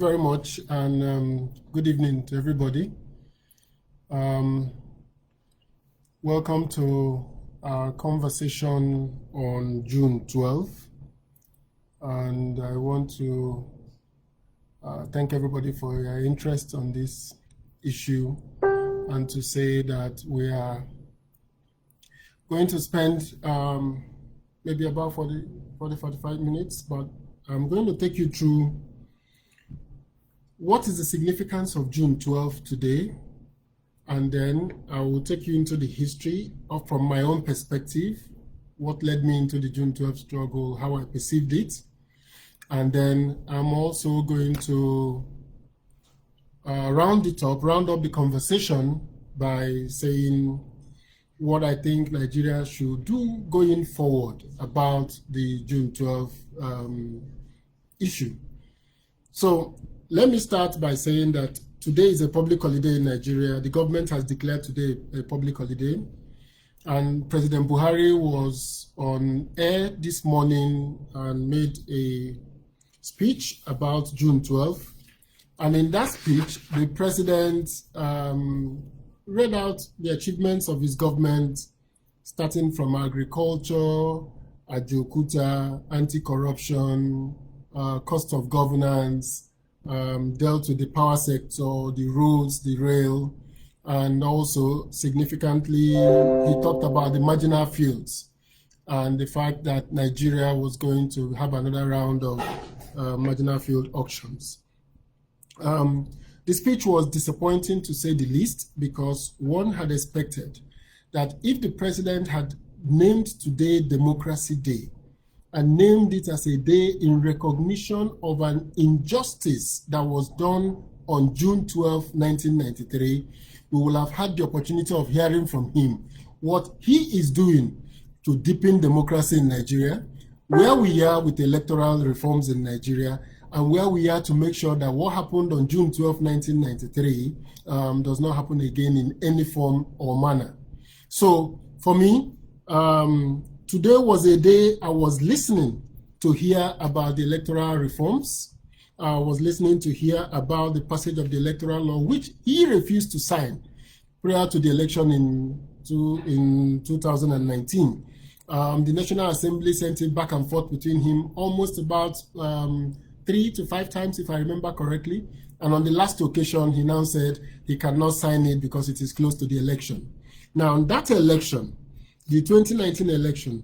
very much, and good evening to everybody. Welcome to our conversation on June 12th. And I want to thank everybody for your interest on this issue and to say that we are going to spend maybe about 45 minutes, but I'm going to take you through what is the significance of June 12th today, and then I will take you into the history of, from my own perspective, what led me into the June 12th struggle, how I perceived it, and then I'm also going to round up the conversation by saying what I think Nigeria should do going forward about the June 12th issue. So let me start by saying that today is a public holiday in Nigeria. The government has declared today a public holiday. And President Buhari was on air this morning and made a speech about June 12th. And in that speech, the president read out the achievements of his government, starting from agriculture, Ajokuta, anti-corruption, cost of governance, dealt with the power sector, the roads, the rail, and also significantly, he talked about the marginal fields and the fact that Nigeria was going to have another round of marginal field auctions. The speech was disappointing to say the least, because one had expected that if the president had named today Democracy Day and named it as a day in recognition of an injustice that was done on June 12, 1993, we will have had the opportunity of hearing from him what he is doing to deepen democracy in Nigeria, where we are with electoral reforms in Nigeria, and where we are to make sure that what happened on June 12, 1993 does not happen again in any form or manner. So for me, today was a day I was listening to hear about the electoral reforms. I was listening to hear about the passage of the electoral law, which he refused to sign prior to the election in 2019. The National Assembly sent it back and forth between him almost about 3 to 5 times, if I remember correctly. And on the last occasion, he now said he cannot sign it because it is close to the election. Now, that election, the 2019 election,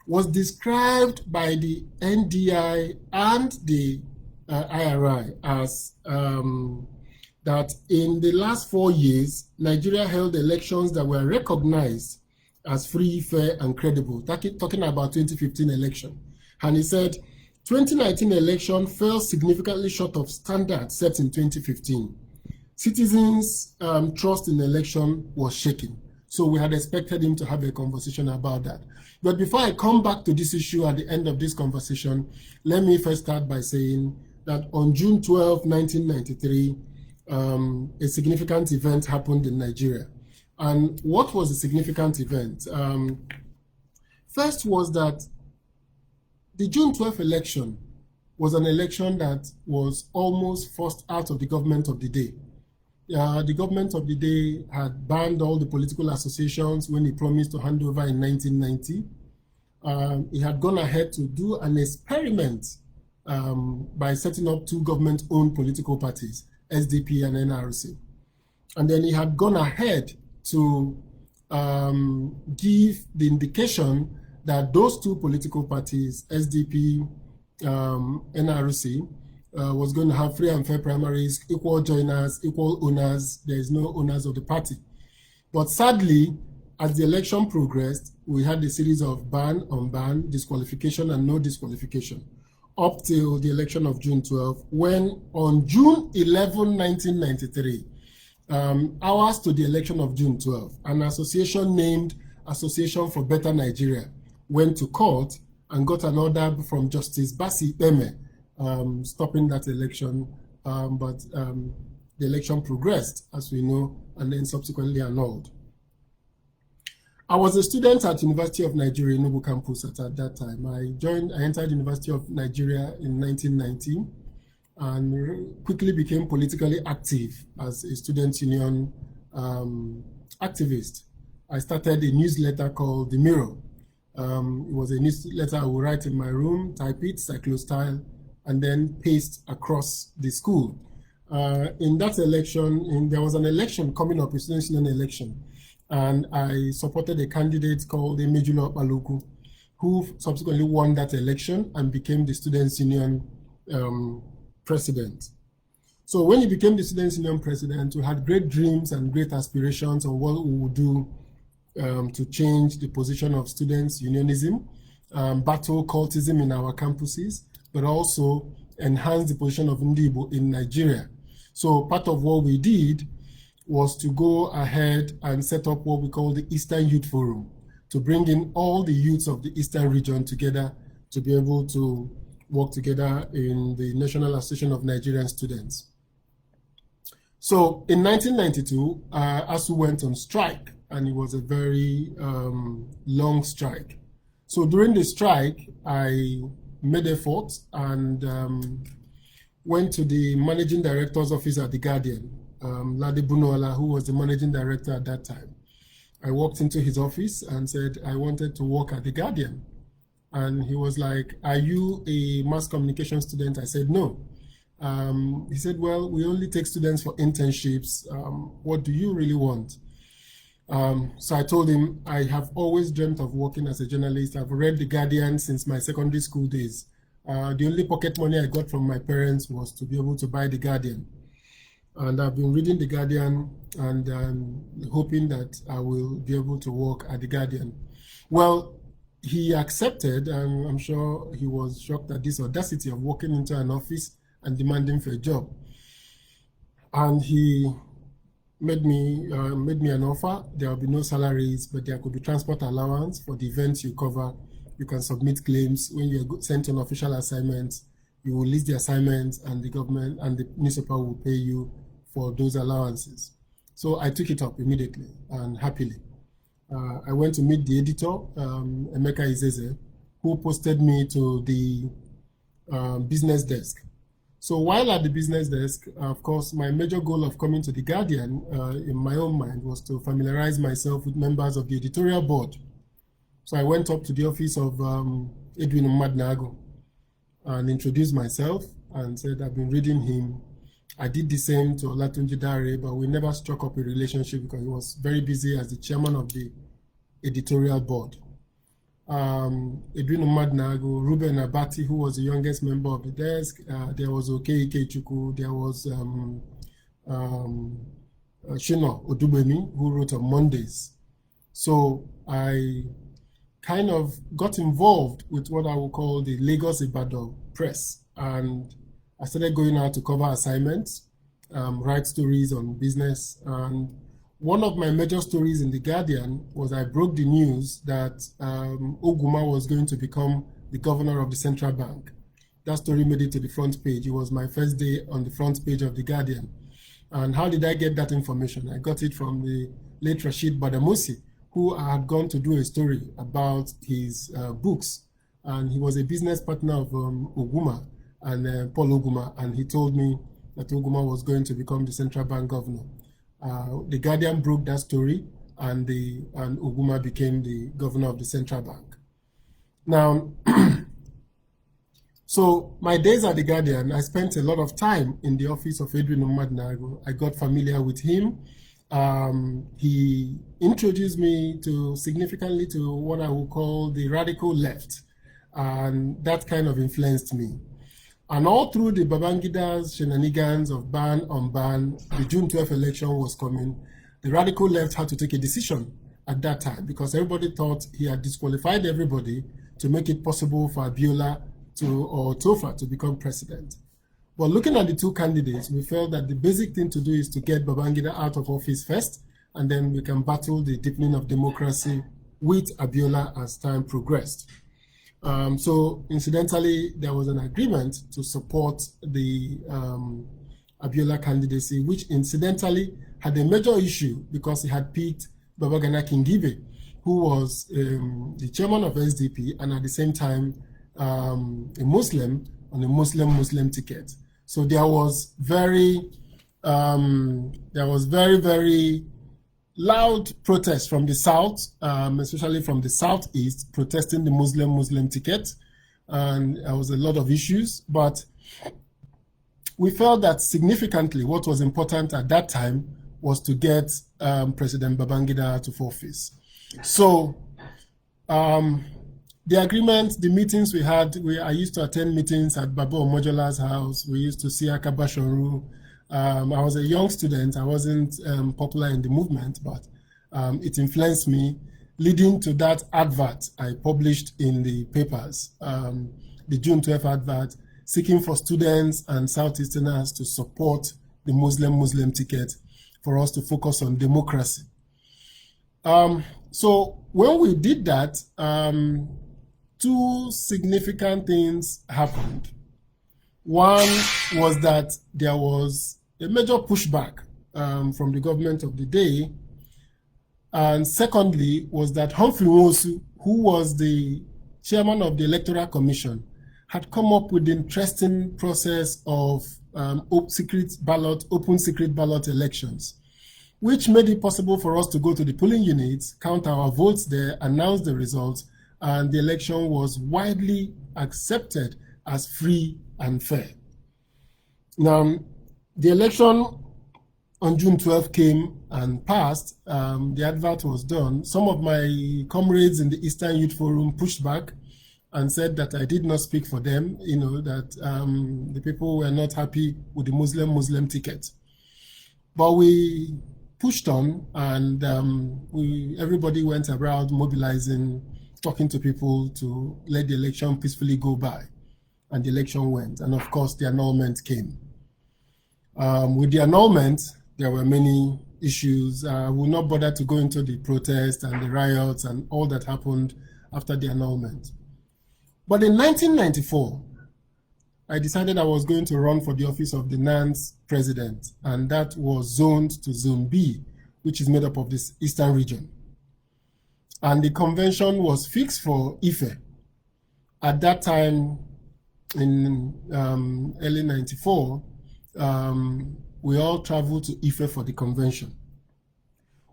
was described by the NDI and the IRI as that in the last 4 years, Nigeria held elections that were recognized as free, fair, and credible, talking about 2015 election. And he said, 2019 election fell significantly short of standards set in 2015. Citizens' trust in the election was shaken. So we had expected him to have a conversation about that. But before I come back to this issue at the end of this conversation, let me first start by saying that on June 12, 1993, a significant event happened in Nigeria. And what was a significant event? First was that the June 12th election was an election that was almost forced out of the government of the day. The government of the day had banned all the political associations when he promised to hand over in 1990. He had gone ahead to do an experiment by setting up 2 government-owned political parties, SDP and NRC. And then he had gone ahead to give the indication that those 2 political parties, SDP, NRC, was going to have free and fair primaries, equal joiners, equal owners. There is no owners of the party. But sadly, as the election progressed, we had a series of ban, unban, disqualification, and no disqualification, up till the election of June 12, when on June 11, 1993, hours to the election of June 12, an association named Association for Better Nigeria went to court and got an order from Justice Basi Eme stopping that election, but the election progressed, as we know, and then subsequently annulled. I was a student at University of Nigeria, Enugu campus at that time. I entered University of Nigeria in 1990, and quickly became politically active as a student union activist. I started a newsletter called The Mirror. It was a newsletter I would write in my room, type it, cyclostyle, and then paste across the school. In that election, there was an election coming up, a student union election, and I supported a candidate called Emejulo Baluku, who subsequently won that election and became the Students' Union president. So when he became the Students' Union president, we had great dreams and great aspirations on what we would do to change the position of students' unionism, battle cultism in our campuses, but also enhance the position of Igbo in Nigeria. So part of what we did was to go ahead and set up what we call the Eastern Youth Forum, to bring in all the youths of the Eastern region together to be able to work together in the National Association of Nigerian Students. So in 1992, ASU went on strike, and it was a very long strike. So during the strike, I made effort and went to the managing director's office at The Guardian, Lade Bunoala, who was the managing director at that time. I walked into his office and said, I wanted to work at The Guardian. And he was like, are you a mass communication student? I said, no. He said, well, we only take students for internships. What do you really want? So I told him, I have always dreamt of working as a journalist. I've read The Guardian since my secondary school days. The only pocket money I got from my parents was to be able to buy The Guardian. And I've been reading The Guardian and hoping that I will be able to work at The Guardian. Well, he accepted, and I'm sure he was shocked at this audacity of walking into an office and demanding for a job. And he made me an offer. There will be no salaries, but there could be transport allowance for the events you cover. You can submit claims. When you're sent on official assignments, you will list the assignments, and the government and the newspaper will pay you for those allowances. So I took it up immediately and happily. I went to meet the editor, Emeka Izeze, who posted me to the business desk. So while at the business desk, of course, my major goal of coming to The Guardian in my own mind was to familiarize myself with members of the editorial board. So I went up to the office of Edwin Umadnago and introduced myself and said I've been reading him. I did the same to Olatunji Dare, but we never struck up a relationship because he was very busy as the chairman of the editorial board. Edwin Umadnago, Ruben Abati, who was the youngest member of the desk, there was Okei Ikechukwu, there was Shino Odubemi, who wrote on Mondays. So I kind of got involved with what I would call the Lagos Ibadan press, and I started going out to cover assignments, write stories on business. And one of my major stories in The Guardian was I broke the news that Oguma was going to become the governor of the central bank. That story made it to the front page. It was my first day on the front page of The Guardian. And how did I get that information? I got it from the late Rashid Badamusi, who I had gone to do a story about his books. And he was a business partner of Oguma and Paul Oguma, and he told me that Oguma was going to become the central bank governor. The Guardian broke that story, and Oguma became the governor of the central bank. Now, so my days at The Guardian, I spent a lot of time in the office of Edwin Umadnago. I got familiar with him. He introduced me significantly to what I would call the radical left, and that kind of influenced me. And all through the Babangida's shenanigans of ban on ban, the June 12th election was coming. The radical left had to take a decision at that time because everybody thought he had disqualified everybody to make it possible for Abiola or Tofa to become president. But looking at the two candidates, we felt that the basic thing to do is to get Babangida out of office first, and then we can battle the deepening of democracy with Abiola as time progressed. So incidentally, there was an agreement to support the Abiola candidacy, which incidentally had a major issue because he had picked Babagana Kingibe, who was the chairman of SDP and at the same time a Muslim on a Muslim ticket. So there was very, very loud protest from the South, especially from the Southeast, protesting the Muslim ticket. And there was a lot of issues, but we felt that significantly what was important at that time was to get President Babangida out of office. So the agreement, the meetings we had, I used to attend meetings at Babo Omojola's house. We used to see Akabashoru. I was a young student. I wasn't popular in the movement, but it influenced me, leading to that advert I published in the papers, the June 12th advert, seeking for students and Southeasterners to support the Muslim ticket for us to focus on democracy. So when we did that, two significant things happened. One was that there was a major pushback from the government of the day. And secondly was that Humphrey Nwosu, who was the chairman of the Electoral Commission, had come up with the interesting process of open secret ballot elections, which made it possible for us to go to the polling units, count our votes there, announce the results, and the election was widely accepted as free and fair. Now, the election on June 12 came and passed. The advert was done. Some of my comrades in the Eastern Youth Forum pushed back and said that I did not speak for them, that the people were not happy with the Muslim ticket. But we pushed on, and everybody went around mobilizing, talking to people to let the election peacefully go by. And the election went. And of course, the annulment came. With the annulment, there were many issues. I will not bother to go into the protests and the riots and all that happened after the annulment. But in 1994, I decided I was going to run for the office of the NANS president, and that was zoned to Zone B, which is made up of this Eastern region. And the convention was fixed for Ife. At that time, in early 94, we all traveled to Ife for the convention.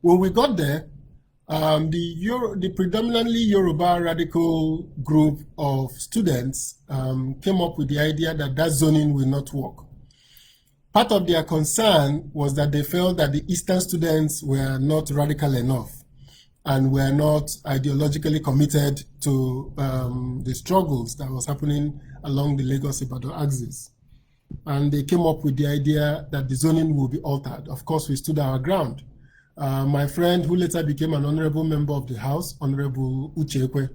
When we got there, the predominantly Yoruba radical group of students came up with the idea that zoning will not work. Part of their concern was that they felt that the Eastern students were not radical enough and were not ideologically committed to the struggles that was happening along the Lagos-Ibadan axis. And they came up with the idea that the zoning will be altered. Of course, we stood our ground. My friend, who later became an honorable member of the House, Honorable Uchekwe,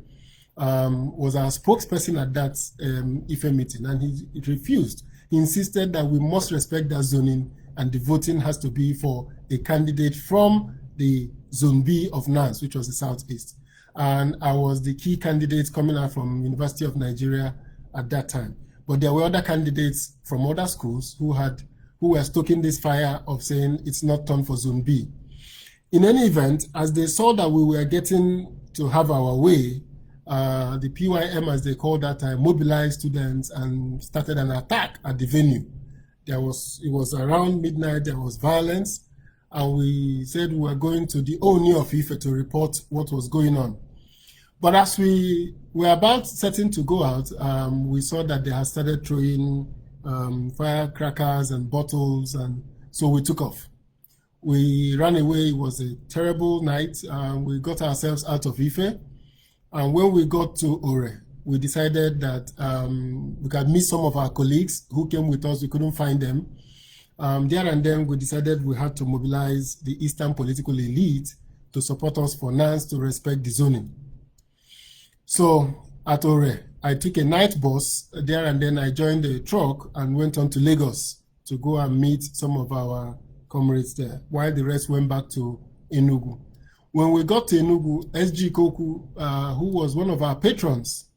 was our spokesperson at that Ife meeting, and he refused. He insisted that we must respect that zoning, and the voting has to be for a candidate from the Zone B of NANS, which was the Southeast. And I was the key candidate coming out from University of Nigeria at that time. But there were other candidates from other schools who were stoking this fire of saying it's not time for Zone B. In any event, as they saw that we were getting to have our way, the PYM, as they called that time, mobilized students and started an attack at the venue. It was around midnight, there was violence, and we said we were going to the Oni of Ife to report what was going on. But as we were about setting to go out, we saw that they had started throwing firecrackers and bottles, and so we took off. We ran away. It was a terrible night. We got ourselves out of Ife. And when we got to Ore, we decided that we could meet some of our colleagues who came with us. We couldn't find them. There and then we decided we had to mobilize the Eastern political elite to support us for NANS to respect the zoning. So at Ore, I took a night bus there, and then I joined a truck and went on to Lagos to go and meet some of our comrades there, while the rest went back to Enugu. When we got to Enugu, SG Koku, who was one of our patrons,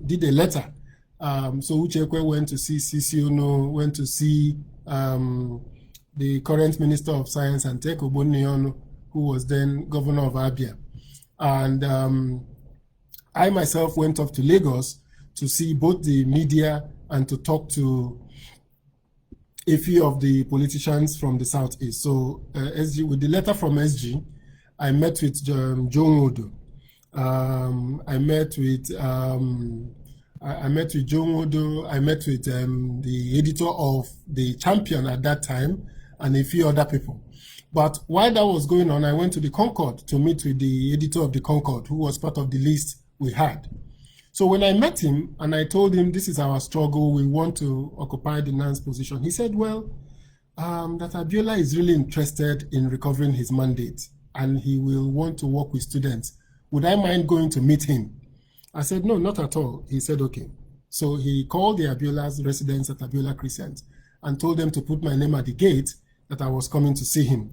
did a letter. So Uchekwe went to see Sisi Ono, went to see the current Minister of Science and Tech, Oboniono, who was then Governor of Abia. And I myself went off to Lagos to see both the media and to talk to a few of the politicians from the Southeast. So SG, with the letter from SG, I met with John Wodo. I met with John Wodo. I met with the editor of the Champion at that time and a few other people. But while that was going on, I went to the Concord to meet with the editor of the Concord, who was part of the list we had. So when I met him and I told him this is our struggle, we want to occupy the NANS position, he said, well, that Abiola is really interested in recovering his mandate and he will want to work with students. Would I mind going to meet him? I said, no, not at all. He said, okay. So he called the Abiola's residents at Abiola Crescent and told them to put my name at the gate that I was coming to see him.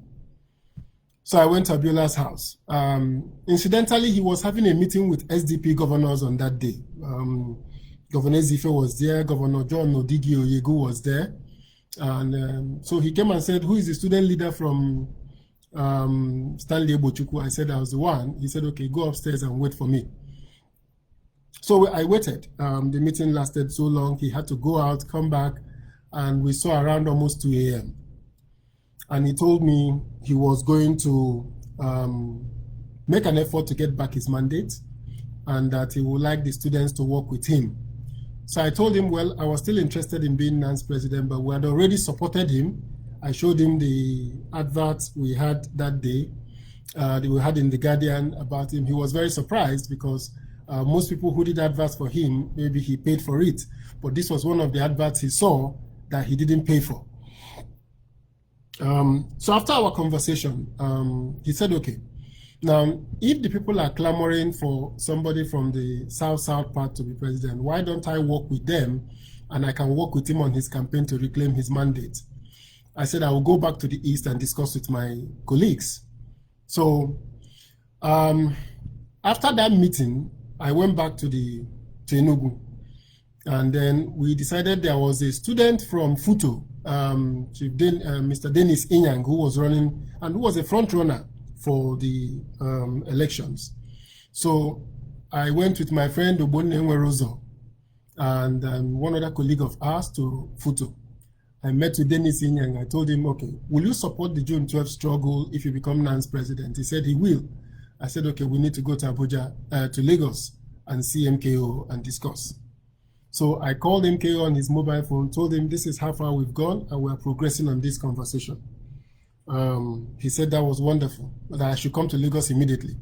So I went to Abiola's house. Incidentally, he was having a meeting with SDP governors on that day. Governor Zife was there, Governor John Odigi Oyegu was there. And so he came and said, who is the student leader from Stanley Ebochukwu? I said, I was the one. He said, okay, go upstairs and wait for me. So I waited. The meeting lasted so long, he had to go out, come back, and we saw around almost 2 a.m. And he told me he was going to make an effort to get back his mandate and that he would like the students to work with him. So I told him, well, I was still interested in being NANS president, but we had already supported him. I showed him the adverts we had that day, that we had in The Guardian about him. He was very surprised because most people who did adverts for him, maybe he paid for it, but this was one of the adverts he saw that he didn't pay for. So after our conversation, he said, okay, now, if the people are clamoring for somebody from the South part to be president, why don't I work with them and I can work with him on his campaign to reclaim his mandate? I said, I will go back to the East and discuss with my colleagues. So after that meeting, I went back to Enugu. And then we decided there was a student from Futo, Mr. Dennis Inyang, who was running and who was a front runner for the elections. So I went with my friend Obonne Nwerozo and one other colleague of ours to Futo. I met with Dennis Inyang. I told him, okay, will you support the June 12th struggle if you become NANS president? He said he will. I said, okay, we need to go to Abuja, to Lagos and see MKO and discuss. So I called MKO on his mobile phone, told him this is how far we've gone and we're progressing on this conversation. He said that was wonderful, that I should come to Lagos immediately.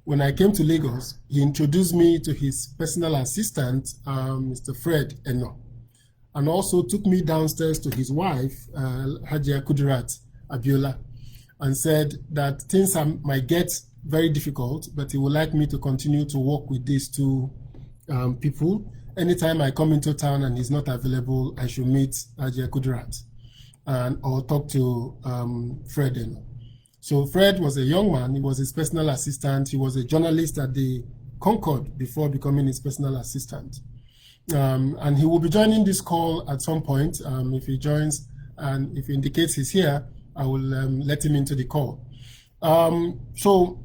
When I came to Lagos, he introduced me to his personal assistant, Mr. Fred Eno, and also took me downstairs to his wife, Hajia Kudirat Abiola, and said that things might get very difficult, but he would like me to continue to work with these two people. Anytime I come into town and he's not available, I should meet Hajia Kudirat or talk to Fred Eno. So Fred was a young man. He was his personal assistant. He was a journalist at the Concord before becoming his personal assistant. And he will be joining this call at some point. If he joins and if he indicates he's here, I will let him into the call. So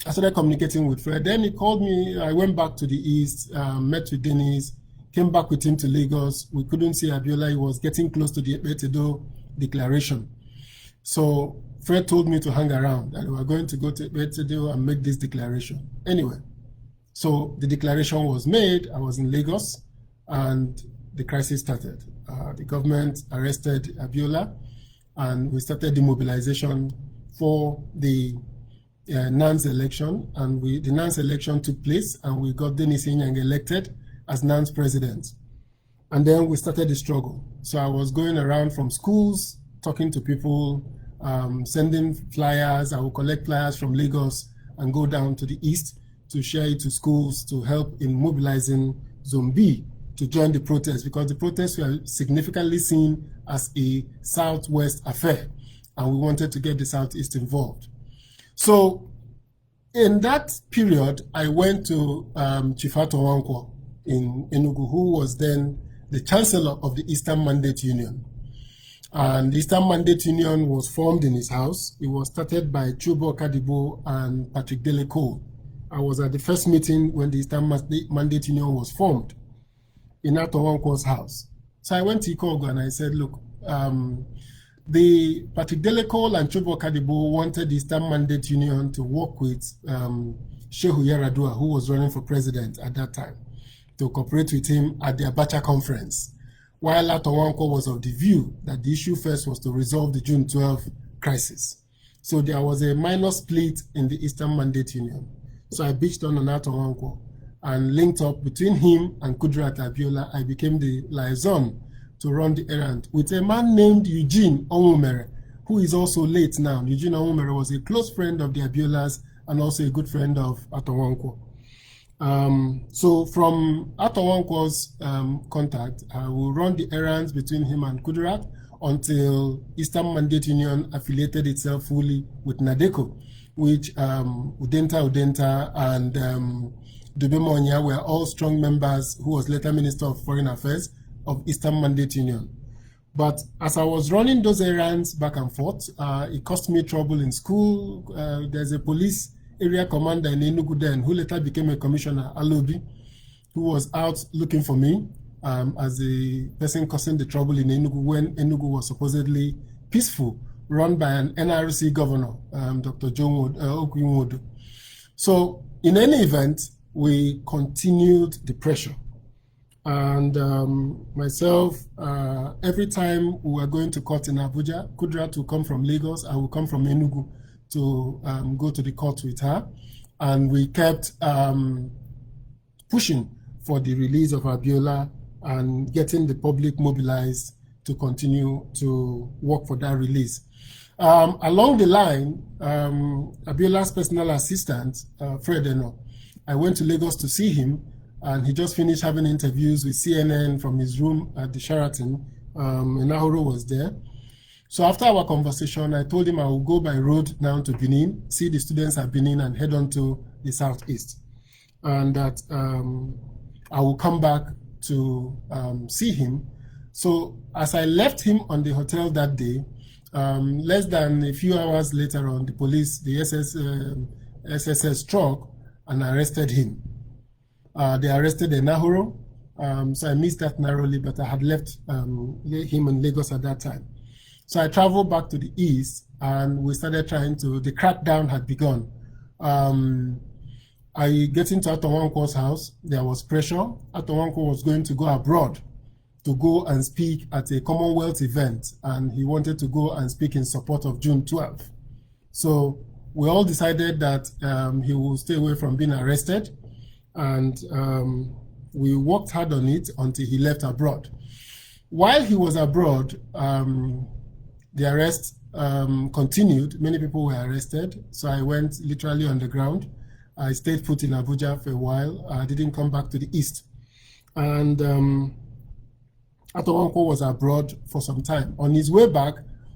I started communicating with Fred. Then he called me. I went back to the East, met with Dennis, came back with him to Lagos. We couldn't see Abiola. He was getting close to the Ebetedo declaration. So Fred told me to hang around and we were going to go to Ebetedo and make this declaration. Anyway, so the declaration was made. I was in Lagos and the crisis started. The government arrested Abiola and we started the mobilization for the NANS election, and the NANS election took place and we got Dennis Inyang elected as NANS president. And then we started the struggle. So I was going around from schools, talking to people, sending flyers. I would collect flyers from Lagos and go down to the East to share it to schools to help in mobilizing Zone B to join the protests, because the protests were significantly seen as a Southwest affair and we wanted to get the Southeast involved. So in that period, I went to Chifato Wankwo in Enugu, who was then the chancellor of the Eastern Mandate Union. And the Eastern Mandate Union was formed in his house. It was started by Chubo Kadibo and Patrick Deleko. I was at the first meeting when the Eastern Mandate Union was formed in Ato Wankwo's house. So I went to Ikogo and I said, look, the Patrick Deleko and Chobo Kadibo wanted the Eastern Mandate Union to work with Shehu Yaradua, who was running for president at that time, to cooperate with him at the Abacha conference, while Atowanko was of the view that the issue first was to resolve the June 12 crisis. So there was a minor split in the Eastern Mandate Union. So I bitched on Atowanko and linked up between him and Kudirat Abiola. I became the liaison to run the errand with a man named Eugene Onwumere, who is also late now. Eugene Onwumere was a close friend of the Abiolas and also a good friend of Atowanko. So from Atowanko's contact, I will run the errands between him and Kudirat until Eastern Mandate Union affiliated itself fully with NADECO, which Udenta and Dube Monya were all strong members, who was later Minister of Foreign Affairs of Eastern Mandate Union. But as I was running those errands back and forth, it caused me trouble in school. There's a police area commander in Enugu then, who later became a commissioner, Alobi, who was out looking for me as the person causing the trouble in Enugu when Enugu was supposedly peaceful, run by an NRC governor, Dr. John Okwinwodo. So in any event, we continued the pressure. And myself, every time we were going to court in Abuja, Kudirat would come from Lagos, I would come from Enugu to go to the court with her. And we kept pushing for the release of Abiola and getting the public mobilized to continue to work for that release. Along the line, Abiola's personal assistant, Fred Eno, I went to Lagos to see him, and he just finished having interviews with CNN from his room at the Sheraton. Enahoro was there. So after our conversation, I told him I will go by road down to Benin, see the students at Benin, and head on to the southeast. And that I will come back to see him. So as I left him on the hotel that day, less than a few hours later on, the police, the SSS struck and arrested him. They arrested Enahoro, so I missed that narrowly, but I had left him in Lagos at that time. So I traveled back to the east, and we started the crackdown had begun. I get into Atowanko's house, there was pressure. Atowanko was going to go abroad to go and speak at a Commonwealth event, and he wanted to go and speak in support of June 12. So we all decided that he will stay away from being arrested, and we worked hard on it until he left abroad. While he was abroad, the arrest continued. Many people were arrested, so I went literally on the ground. I stayed put in Abuja for a while. I didn't come back to the east. And Atowanko was abroad for some time. On his way back,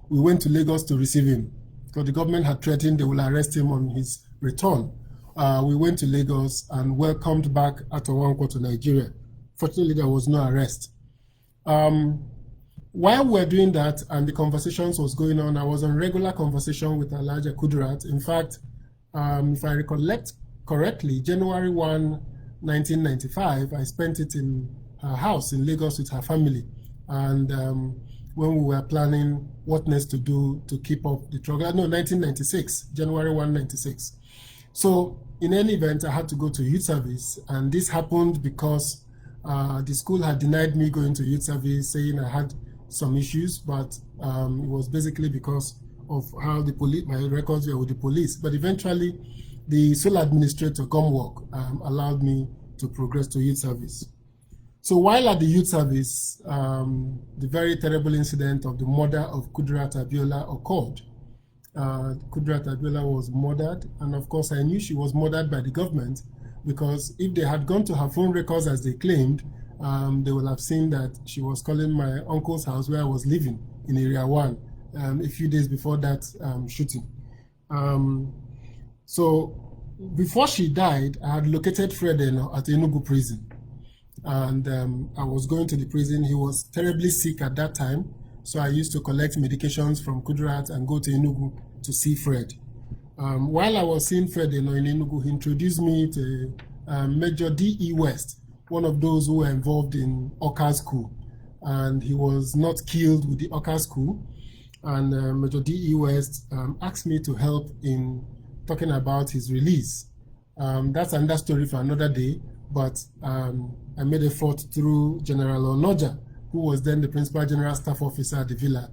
we went to Lagos to receive him, because the government had threatened they will arrest him on his return. We went to Lagos and welcomed back Atowanko to Nigeria. Fortunately, there was no arrest. While we were doing that and the conversations was going on, I was on regular conversation with Alhaja Kudirat. In fact, if I recollect correctly, January 1, 1995, I spent it in her house in Lagos with her family. And when we were planning what next to do to keep up the struggle, no, 1996, January 1, 1996. So in any event, I had to go to youth service, and this happened because the school had denied me going to youth service, saying I had some issues, but it was basically because of how the police, my records were with the police. But eventually, the sole administrator, Gomwork, allowed me to progress to youth service. So while at the youth service, the very terrible incident of the murder of Kudirat Abiola occurred. Kudirat Abiola was murdered, and of course I knew she was murdered by the government, because if they had gone to her phone records as they claimed, they will have seen that she was calling my uncle's house where I was living in Area 1 a few days before that shooting. So before she died, I had located Fred at Enugu prison, and I was going to the prison. He was terribly sick at that time, so I used to collect medications from Kudirat and go to Enugu to see Fred. While I was seeing Fred in Enugu, he introduced me to Major D.E. West, one of those who were involved in Oka's coup. and he was not killed with the Okas coup. And Major D.E. West asked me to help in talking about his release. That's another story for another day, but I made effort through General Onoja, who was then the Principal General Staff Officer at the Villa,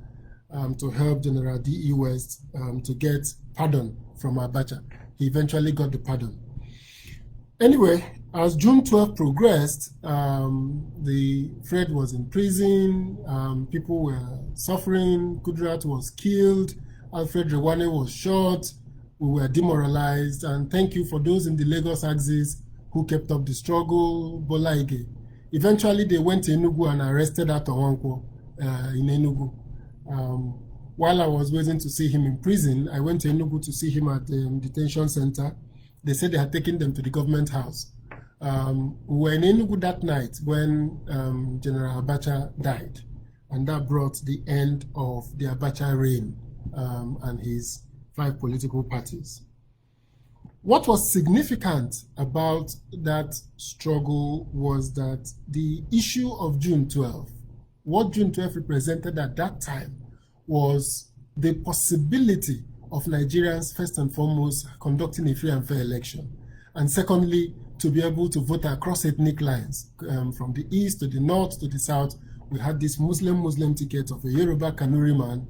to help General D.E. West to get pardon from Abacha. He eventually got the pardon. Anyway, as June 12 progressed, the Fred was in prison, people were suffering, Kudrat was killed, Alfred Rewane was shot, we were demoralized, and thank you for those in the Lagos axis who kept up the struggle, Bola Ige. Eventually, they went to Enugu and arrested Atowankwo in Enugu. While I was waiting to see him in prison, I went to Enugu to see him at the detention center. They said they had taken them to the government house. We were in Enugu that night when General Abacha died, and that brought the end of the Abacha reign and his 5 political parties. What was significant about that struggle was that the issue of June 12, what June 12 represented at that time was the possibility of Nigerians, first and foremost, conducting a free and fair election. And secondly, to be able to vote across ethnic lines, from the east to the north to the south. We had this Muslim ticket of a Yoruba Kanuri man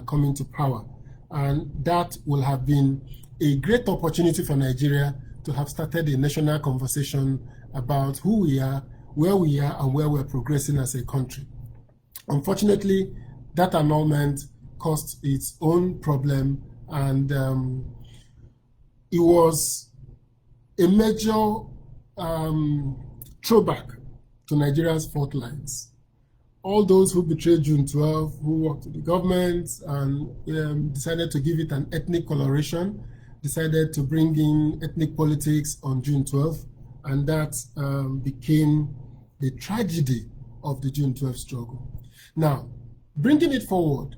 coming to power. And that will have been a great opportunity for Nigeria to have started a national conversation about who we are, and where we're progressing as a country. Unfortunately, that annulment caused its own problem, and it was a major throwback to Nigeria's fault lines. All those who betrayed June 12, who worked with the government and decided to give it an ethnic coloration, decided to bring in ethnic politics on June 12, and that became the tragedy of the June 12 struggle. Now, bringing it forward,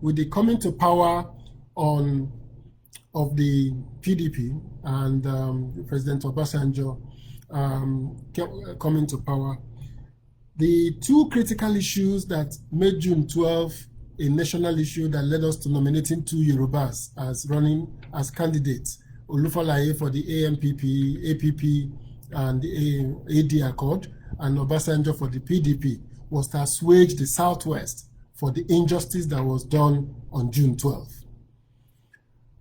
with the coming to power of the PDP and President Obasanjo coming to power, the 2 critical issues that made June 12 a national issue that led us to nominating 2 Yorubas as running as candidates, Olufalaye for the AMPP, APP, and the AD Accord, and Obasanjo for the PDP, was to assuage the Southwest for the injustice that was done on June 12.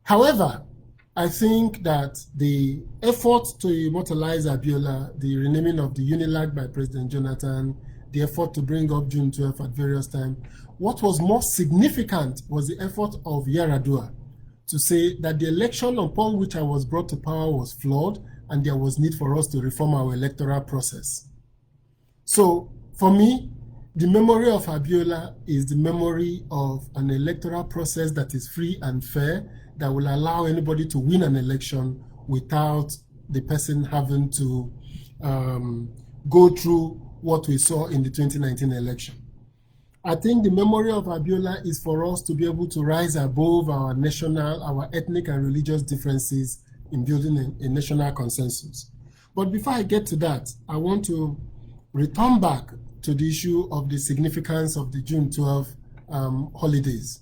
However, I think that the effort to immortalize Abiola, the renaming of the UNILAG by President Jonathan, the effort to bring up June 12 at various times, what was more significant was the effort of Yar'Adua to say that the election upon which I was brought to power was flawed and there was need for us to reform our electoral process. So, for me, the memory of Abiola is the memory of an electoral process that is free and fair, that will allow anybody to win an election without the person having to go through what we saw in the 2019 election. I think the memory of Abiola is for us to be able to rise above our national, our ethnic and religious differences in building a national consensus. But before I get to that, I want to return back to the issue of the significance of the June 12 holidays.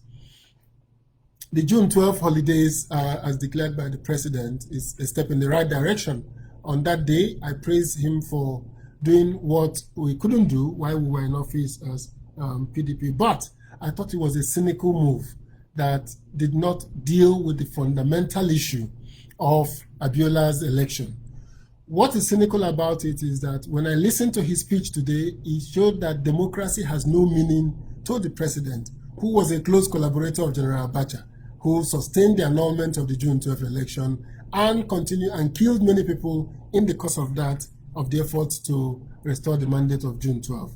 The June 12 holidays, as declared by the president, is a step in the right direction. On that day, I praise him for doing what we couldn't do while we were in office as PDP. But I thought it was a cynical move that did not deal with the fundamental issue of Abiola's election. What is cynical about it is that when I listened to his speech today, he showed that democracy has no meaning to the president, who was a close collaborator of General Abacha, who sustained the annulment of the June 12 election and continued and killed many people in the course of that, of the effort to restore the mandate of June 12.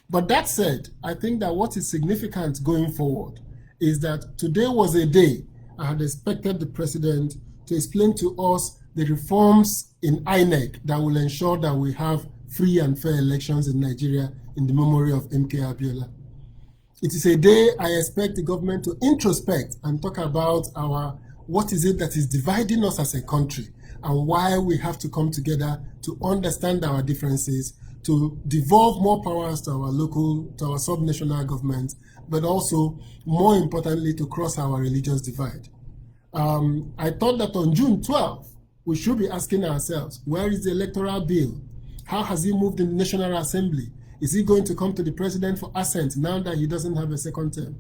But that said, I think that what is significant going forward is that today was a day I had expected the president to explain to us the reforms in INEC that will ensure that we have free and fair elections in Nigeria in the memory of MK Abiola. It is a day I expect the government to introspect and talk about what is it that is dividing us as a country and why we have to come together to understand our differences, to devolve more powers to our local, to our subnational government, but also, more importantly, to cross our religious divide. I thought that on June 12th, we should be asking ourselves, where is the electoral bill? How has it moved in the National Assembly? Is he going to come to the president for assent now that he doesn't have a second term?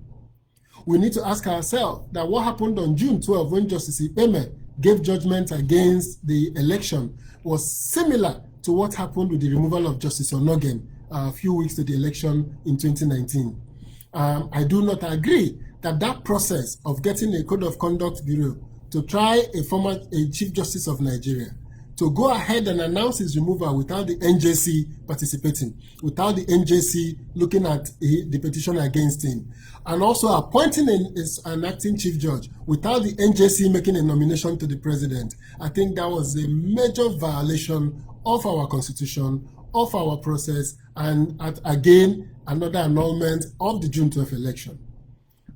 We need to ask ourselves that what happened on June 12 when Justice Ipeme gave judgment against the election was similar to what happened with the removal of Justice Onogen a few weeks to the election in 2019. I do not agree that that process of getting a Code of Conduct Bureau to try a Chief Justice of Nigeria to go ahead and announce his removal without the NJC participating, without the NJC looking at the petition against him, and also appointing an acting chief judge without the NJC making a nomination to the president. I think that was a major violation of our constitution, of our process, and again, another annulment of the June 12th election.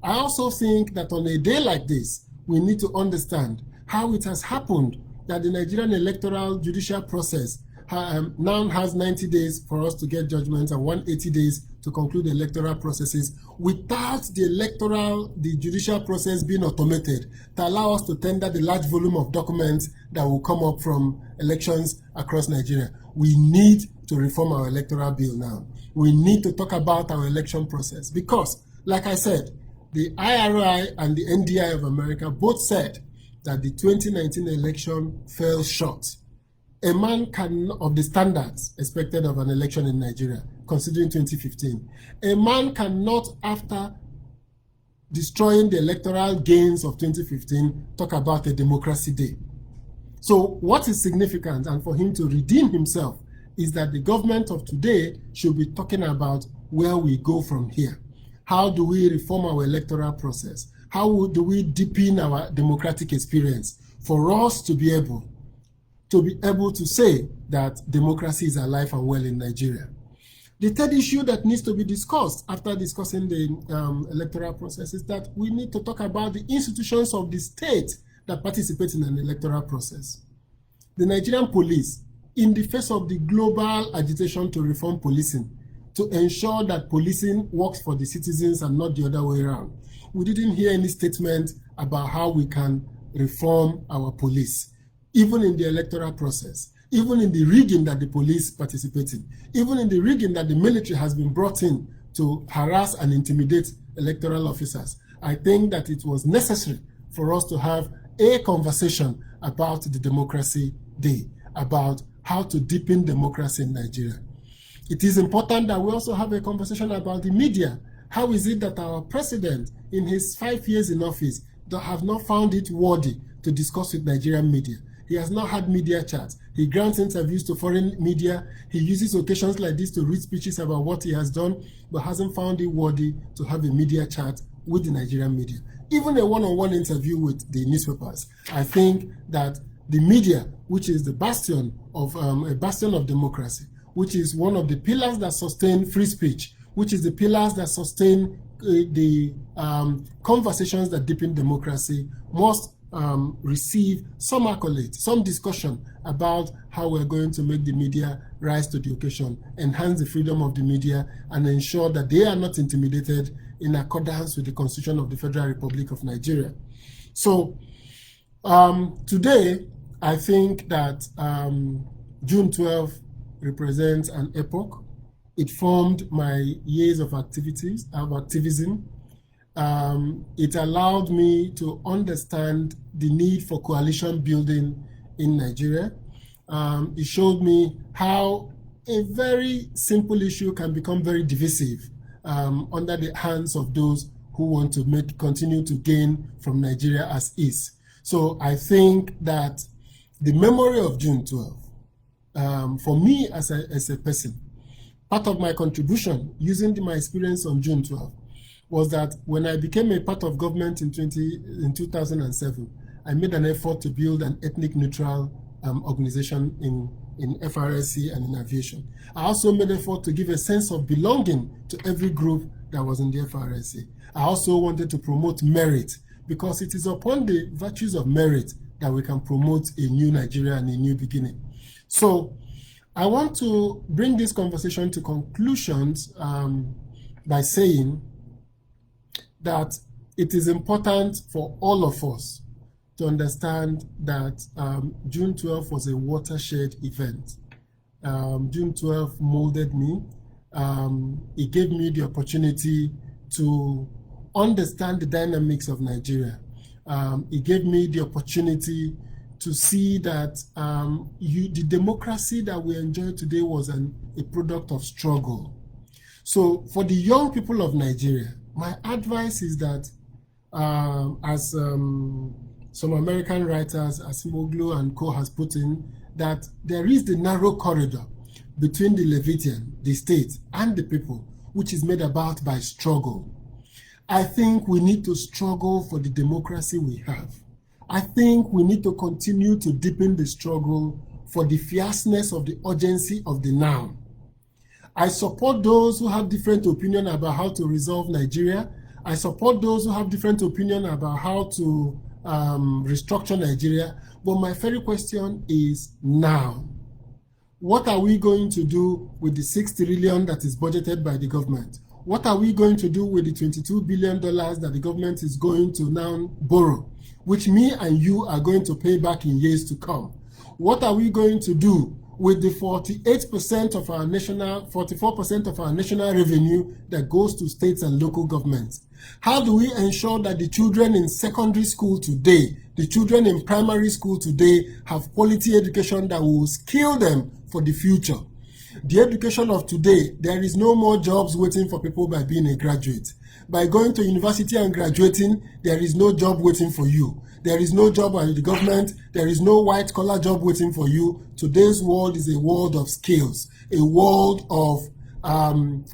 I also think that on a day like this, we need to understand how it has happened that the Nigerian electoral judicial process now has 90 days for us to get judgments and 180 days to conclude the electoral processes without the judicial process being automated to allow us to tender the large volume of documents that will come up from elections across Nigeria. We need to reform our electoral bill now. We need to talk about our election process because, like I said, the IRI and the NDI of America both said that the 2019 election fell short. A man of the standards expected of an election in Nigeria, considering 2015, a man cannot, after destroying the electoral gains of 2015, talk about a democracy day. So what is significant, and for him to redeem himself, is that the government of today should be talking about where we go from here. How do we reform our electoral process? How do we deepen our democratic experience for us to be able to say that democracy is alive and well in Nigeria? The third issue that needs to be discussed after discussing the electoral process is that we need to talk about the institutions of the state that participate in an electoral process. The Nigerian police, in the face of the global agitation to reform policing, to ensure that policing works for the citizens and not the other way around, we didn't hear any statement about how we can reform our police, even in the electoral process, even in the rigging that the police participate in, even in the rigging that the military has been brought in to harass and intimidate electoral officers. I think that it was necessary for us to have a conversation about the Democracy Day, about how to deepen democracy in Nigeria. It is important that we also have a conversation about the media. How is it that our president, in his 5 years in office, have not found it worthy to discuss with Nigerian media? He has not had media chats. He grants interviews to foreign media. He uses occasions like this to read speeches about what he has done, but hasn't found it worthy to have a media chat with the Nigerian media. Even a one-on-one interview with the newspapers. I think that the media, which is the bastion of democracy, which is one of the pillars that sustain free speech, which is the pillars that sustain the conversations that deepen democracy, must receive some accolades, some discussion about how we're going to make the media rise to the occasion, enhance the freedom of the media, and ensure that they are not intimidated in accordance with the Constitution of the Federal Republic of Nigeria. So today, I think that June 12th represents an epoch. It formed my years of activism. It allowed me to understand the need for coalition building in Nigeria. It showed me how a very simple issue can become very divisive under the hands of those who want to continue to gain from Nigeria as is. So I think that the memory of June 12th, for me as a person, part of my contribution using my experience on June 12th was that when I became a part of government in 2007, I made an effort to build an ethnic neutral organization in FRSC and in aviation. I also made an effort to give a sense of belonging to every group that was in the FRSC. I also wanted to promote merit, because it is upon the virtues of merit that we can promote a new Nigeria and a new beginning. So I want to bring this conversation to conclusions by saying that it is important for all of us to understand that June 12 was a watershed event. June 12 molded me. It gave me the opportunity to understand the dynamics of Nigeria. It gave me the opportunity to see that the democracy that we enjoy today was a product of struggle. So for the young people of Nigeria, my advice is that as some American writers, Asimoglu and co has put in, that there is the narrow corridor between the Levitian, the state, and the people, which is made about by struggle. I think we need to struggle for the democracy we have. I think we need to continue to deepen the struggle for the fierceness of the urgency of the now. I support those who have different opinion about how to resolve Nigeria. I support those who have different opinion about how to restructure Nigeria. But my very question is now. What are we going to do with the $6 trillion that is budgeted by the government? What are we going to do with the $22 billion that the government is going to now borrow, which me and you are going to pay back in years to come? What are we going to do with the 44% of our national revenue that goes to states and local governments? How do we ensure that the children in secondary school today, the children in primary school today have quality education that will skill them for the future? The education of today, there is no more jobs waiting for people by being a graduate. By going to university and graduating, there is no job waiting for you. There is no job by the government. There is no white-collar job waiting for you. Today's world is a world of skills, a world of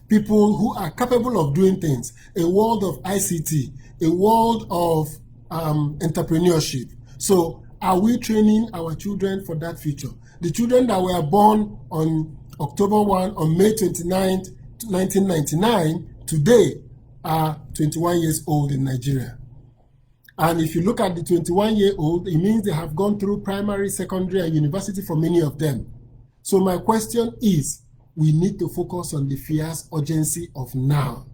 people who are capable of doing things, a world of ICT, a world of entrepreneurship. So are we training our children for that future? The children that were born on October 1, on May 29th, 1999, today are 21 years old in Nigeria. And if you look at the 21-year-old, it means they have gone through primary, secondary, and university for many of them. So my question is, we need to focus on the fierce urgency of now.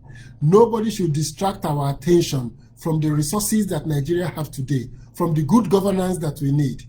Nobody should distract our attention from the resources that Nigeria have today, from the good governance that we need.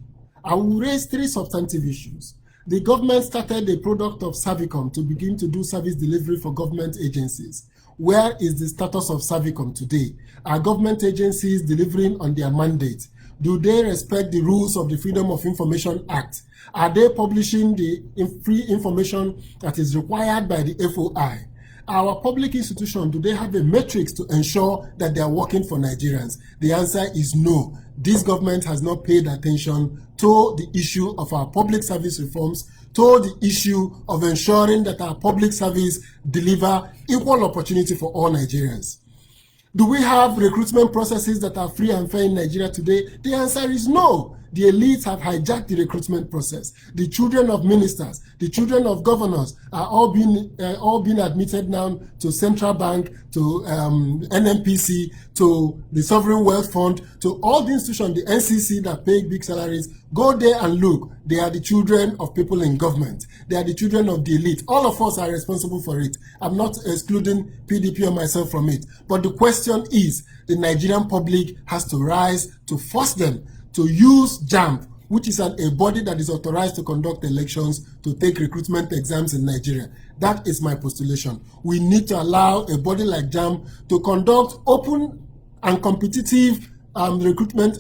I will raise 3 substantive issues. The government started a product of Servicom to begin to do service delivery for government agencies. Where is the status of Servicom today? Are government agencies delivering on their mandate? Do they respect the rules of the Freedom of Information Act? Are they publishing the free information that is required by the FOI? Our public institutions, do they have a matrix to ensure that they are working for Nigerians? The answer is no. This government has not paid attention to the issue of our public service reforms, to the issue of ensuring that our public service deliver equal opportunity for all Nigerians. Do we have recruitment processes that are free and fair in Nigeria today? The answer is no. The elites have hijacked the recruitment process. The children of ministers, the children of governors are all being admitted now to Central Bank, to NNPC, to the Sovereign Wealth Fund, to all the institutions, the NCC that pay big salaries. Go there and look. They are the children of people in government. They are the children of the elite. All of us are responsible for it. I'm not excluding PDP or myself from it. But the question is, the Nigerian public has to rise to force them to use JAMB, which is a body that is authorized to conduct elections, to take recruitment exams in Nigeria. That is my postulation. We need to allow a body like JAMB to conduct open and competitive recruitment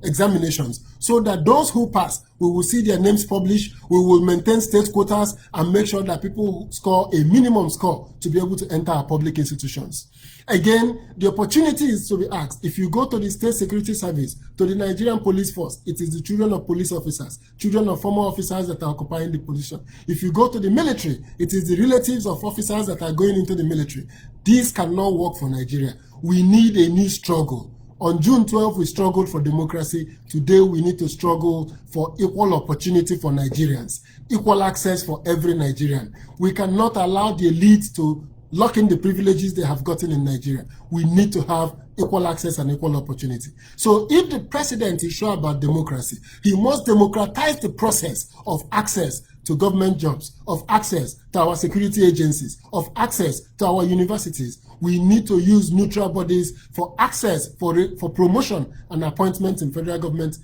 examinations, so that those who pass, we will see their names published, we will maintain state quotas, and make sure that people score a minimum score to be able to enter our public institutions. Again, the opportunity is to be asked. If you go to the State Security Service, to the Nigerian Police Force, it is the children of police officers, children of former officers that are occupying the position. If you go to the military, it is the relatives of officers that are going into the military. This cannot work for Nigeria. We need a new struggle. On June 12, we struggled for democracy. Today, we need to struggle for equal opportunity for Nigerians, equal access for every Nigerian. We cannot allow the elite to lock in the privileges they have gotten in Nigeria. We need to have equal access and equal opportunity. So if the president is sure about democracy, he must democratize the process of access to government jobs, of access to our security agencies, of access to our universities. We need to use neutral bodies for access, for promotion and appointment in federal government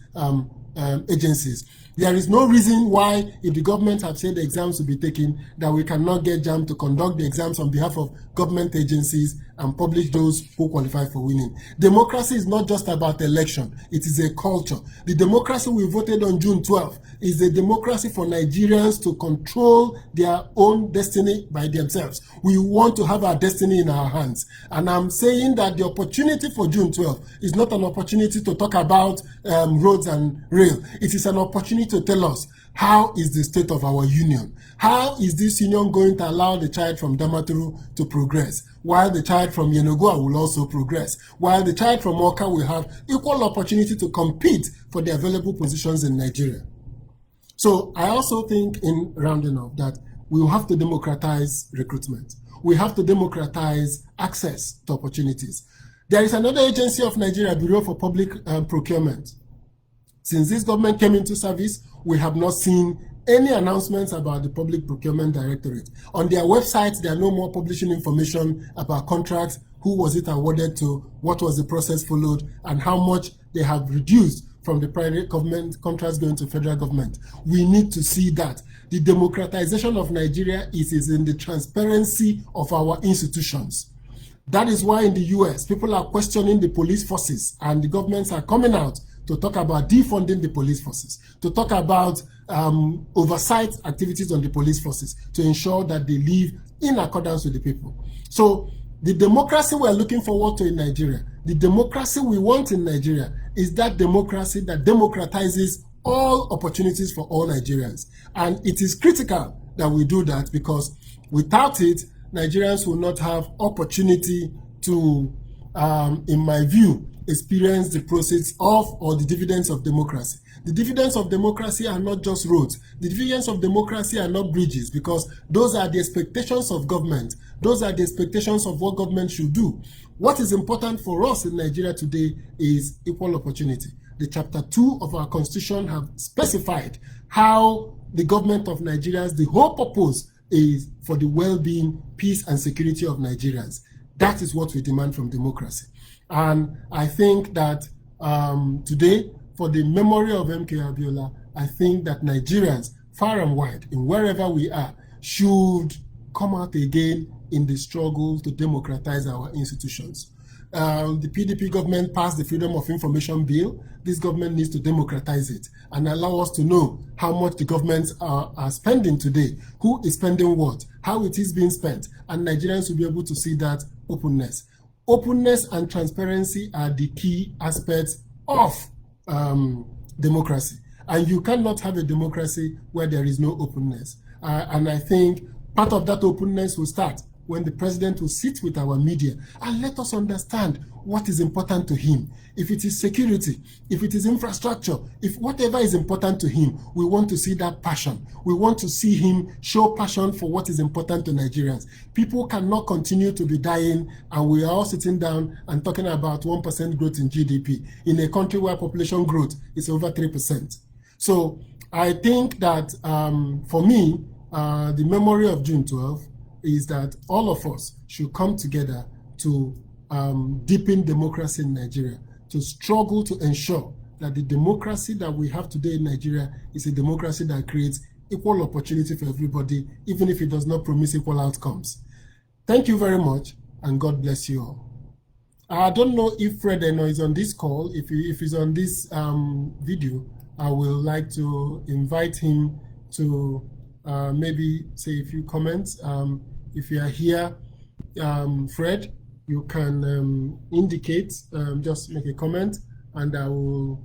agencies. There is no reason why, if the government have said the exams will be taken, that we cannot get JAMB to conduct the exams on behalf of government agencies and publish those who qualify for winning. Democracy is not just about election, it is a culture. The democracy we voted on June 12th is a democracy for Nigerians to control their own destiny by themselves. We want to have our destiny in our hands. And I'm saying that the opportunity for June 12th is not an opportunity to talk about roads and rail. It is an opportunity to tell us, how is the state of our union? How is this union going to allow the child from Damaturu to progress, while the child from Enugu will also progress, while the child from Oka will have equal opportunity to compete for the available positions in Nigeria? So I also think, in rounding up, that we will have to democratize recruitment. We have to democratize access to opportunities. There is another agency of Nigeria, Bureau for Public Procurement. Since this government came into service, we have not seen any announcements about the Public Procurement Directorate. On their website, they are no more publishing information about contracts, who was it awarded to, what was the process followed, and how much they have reduced from the private government contracts going to federal government. We need to see that. The democratization of Nigeria is in the transparency of our institutions. That is why in the US, people are questioning the police forces, and the governments are coming out to talk about defunding the police forces, to talk about oversight activities on the police forces, to ensure that they live in accordance with the people. So the democracy we're looking forward to in Nigeria, the democracy we want in Nigeria, is that democracy that democratizes all opportunities for all Nigerians. And it is critical that we do that, because without it, Nigerians will not have opportunity to, in my view, experience the proceeds of, or the dividends of, democracy. The dividends of democracy are not just roads. The dividends of democracy are not bridges, because those are the expectations of government. Those are the expectations of what government should do. What is important for us in Nigeria today is equal opportunity. The Chapter 2 of our Constitution have specified how the government of Nigerians, the whole purpose is for the well-being, peace, and security of Nigerians. That is what we demand from democracy. And I think that today, for the memory of MK Abiola, I think that Nigerians, far and wide, in wherever we are, should come out again in the struggle to democratize our institutions. The PDP government passed the Freedom of Information Bill. This government needs to democratize it and allow us to know how much the governments are spending today, who is spending what, how it is being spent, and Nigerians will be able to see that openness. Openness and transparency are the key aspects of democracy. And you cannot have a democracy where there is no openness. And I think part of that openness will start when the president will sit with our media and let us understand what is important to him. If it is security, if it is infrastructure, if whatever is important to him, we want to see that passion. We want to see him show passion for what is important to Nigerians. People cannot continue to be dying, and we are all sitting down and talking about 1% growth in GDP in a country where population growth is over 3%. So I think that for me, the memory of June 12th is that all of us should come together to deepen democracy in Nigeria, to struggle to ensure that the democracy that we have today in Nigeria is a democracy that creates equal opportunity for everybody, even if it does not promise equal outcomes. Thank you very much, and God bless you all. I don't know if Fred Eno is on this call. If he's on this video, I will like to invite him to maybe say a few comments. If you are here, Fred, you can indicate, just make a comment, and I will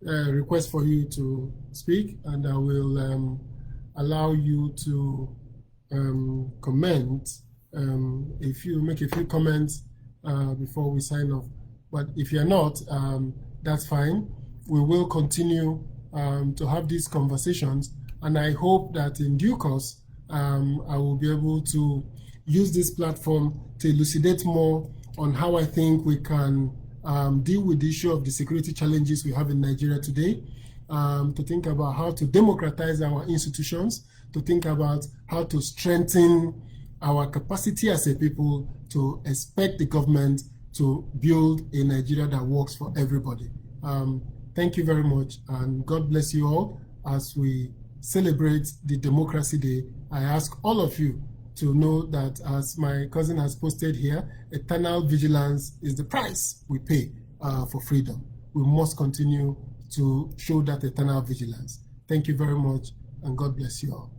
request for you to speak, and I will allow you to comment. If you make a few comments before we sign off. But if you're not, that's fine. We will continue to have these conversations, and I hope that in due course, I will be able to use this platform to elucidate more on how I think we can deal with the issue of the security challenges we have in Nigeria today, to think about how to democratize our institutions, to think about how to strengthen our capacity as a people to expect the government to build a Nigeria that works for everybody. Thank you very much, and God bless you all. As we celebrate the Democracy Day, I ask all of you to know that, as my cousin has posted here, eternal vigilance is the price we pay for freedom. We must continue to show that eternal vigilance. Thank you very much, and God bless you all.